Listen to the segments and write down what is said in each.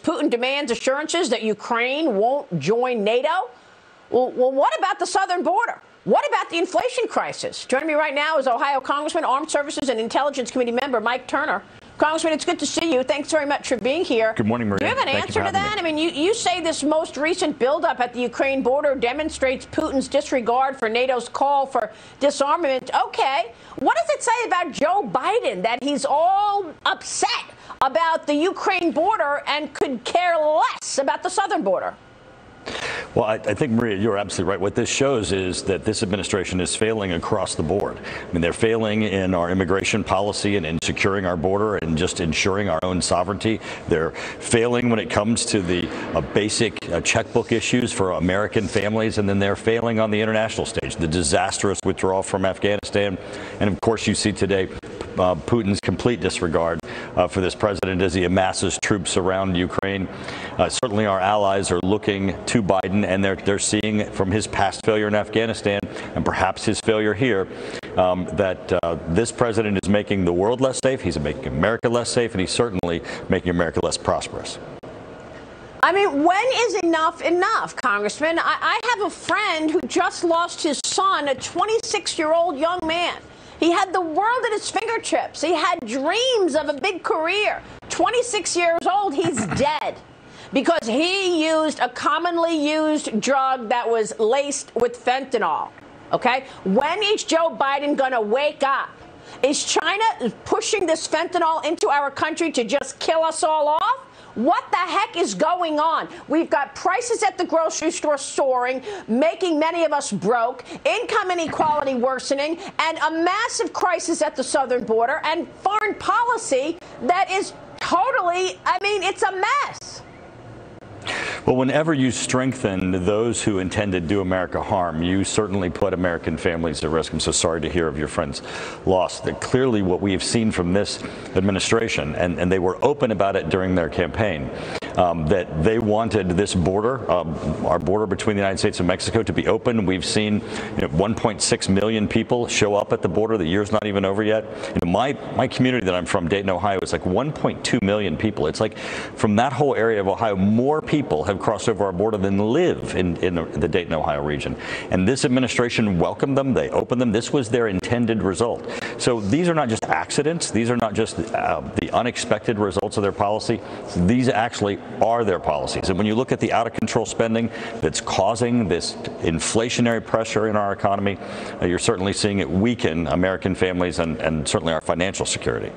Putin demands assurances that Ukraine won't join NATO. Well, what about the southern border? What about the inflation crisis? Joining me right now is Ohio Congressman, Armed Services and Intelligence Committee member Mike Turner. Congressman, it's good to see you. Thanks very much for being here. Good morning, Maria. Do you have an answer to that? I mean, you say this most recent buildup at the Ukraine border demonstrates Putin's disregard for NATO's call for disarmament. Okay. What does it say about Joe Biden that he's all upset about the Ukraine border and could care less about the southern border? Well, I think, Maria, you're absolutely right. What this shows is that this administration is failing across the board. I mean, they're failing in our immigration policy and in securing our border and just ensuring our own sovereignty. They're failing when it comes to the basic checkbook issues for American families, and then they're failing on the international stage, the disastrous withdrawal from Afghanistan. And, of course, you see today Putin's complete disregard for this president as he amasses troops around Ukraine. Certainly our allies are looking to Biden, and they're seeing from his past failure in Afghanistan and perhaps his failure here that this president is making the world less safe, he's making America less safe, and he's certainly making America less prosperous. I mean, when is enough enough, Congressman? I have a friend who just lost his son, a 26-year-old young man. He had the world at his fingertips. He had dreams of a big career. 26 years old, he's dead because he used a commonly used drug that was laced with fentanyl. Okay? When is Joe Biden going to wake up? Is China pushing this fentanyl into our country to just kill us all off? What the heck is going on? We've got prices at the grocery store soaring, making many of us broke, income inequality worsening, and a massive crisis at the southern border, and foreign policy that is totally, I mean, it's a mess. Well, whenever you strengthen those who intend to do America harm, you certainly put American families at risk. I'm so sorry to hear of your friend's loss. That clearly what we have seen from this administration, and they were open about it during their campaign, that they wanted this border, our border between the United States and Mexico, to be open. We've seen 1.6 million people show up at the border. The year's not even over yet. My community that I'm from, Dayton, Ohio, is like 1.2 million people. It's like from that whole area of Ohio, more people have crossed over our border than live in the Dayton, Ohio region. And this administration welcomed them. They opened them. This was their intended result. So these are not just accidents. These are not just the unexpected results of their policy. These actually are their policies. And when you look at the out-of-control spending that's causing this inflationary pressure in our economy, you're certainly seeing it weaken American families and certainly our financial security.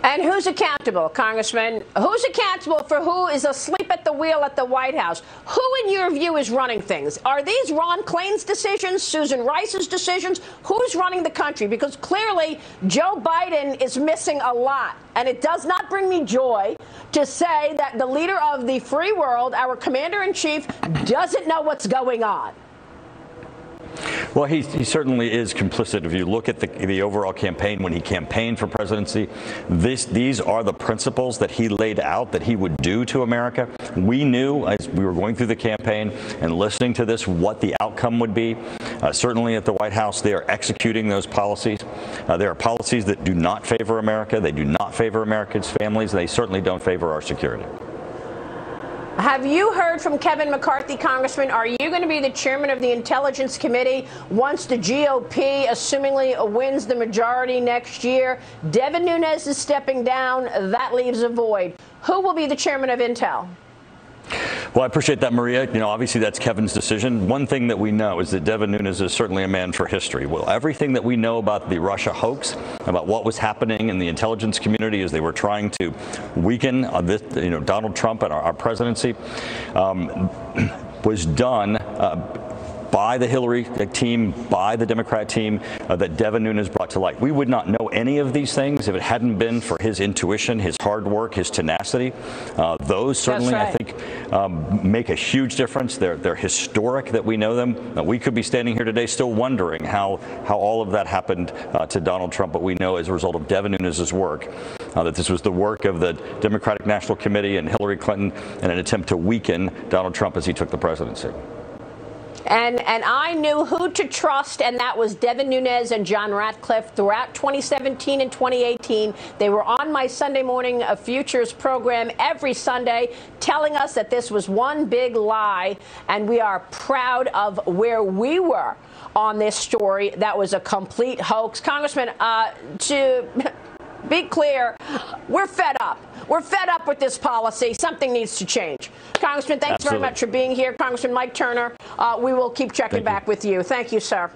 And who's accountable, Congressman? Who's accountable for who is asleep at the wheel at the White House? Who, in your view, is running things? Are these Ron Klain's decisions, Susan Rice's decisions? Who's running the country? Because clearly Joe Biden is missing a lot. And it does not bring me joy to say that the leader of the free world, our commander-in-chief, doesn't know what's going on. Well, he certainly is complicit. If you look at the overall campaign, when he campaigned for presidency, these are the principles that he laid out that he would do to America. We knew as we were going through the campaign and listening to this what the outcome would be. Certainly at the White House, they are executing those policies. There are policies that do not favor America. They do not favor Americans' families. They certainly don't favor our security. Have you heard from Kevin McCarthy, Congressman? Are you going to be the chairman of the Intelligence Committee once the GOP assumingly wins the majority next year? Devin Nunes is stepping down. That leaves a void. Who will be the chairman of Intel? Well, I appreciate that, Maria. Obviously that's Kevin's decision. One thing that we know is that Devin Nunes is certainly a man for history. Well, everything that we know about the Russia hoax, about what was happening in the intelligence community as they were trying to weaken Donald Trump and our presidency, was done by the Hillary team, by the Democrat team that Devin Nunes brought to light. We would not know any of these things if it hadn't been for his intuition, his hard work, his tenacity. Those certainly, right, I think, make a huge difference. They're historic that we know them. We could be standing here today still wondering how all of that happened to Donald Trump, but we know as a result of Devin Nunes' work that this was the work of the Democratic National Committee and Hillary Clinton in an attempt to weaken Donald Trump as he took the presidency. And I knew who to trust, and that was Devin Nunes and John Ratcliffe throughout 2017 and 2018. They were on my Sunday morning futures program every Sunday, telling us that this was one big lie, and we are proud of where we were on this story. That was a complete hoax. Congressman, to be clear, we're fed up. We're fed up with this policy. Something needs to change. Congressman, thanks very much for being here. Congressman Mike Turner, we will keep checking back with you. Thank you, sir.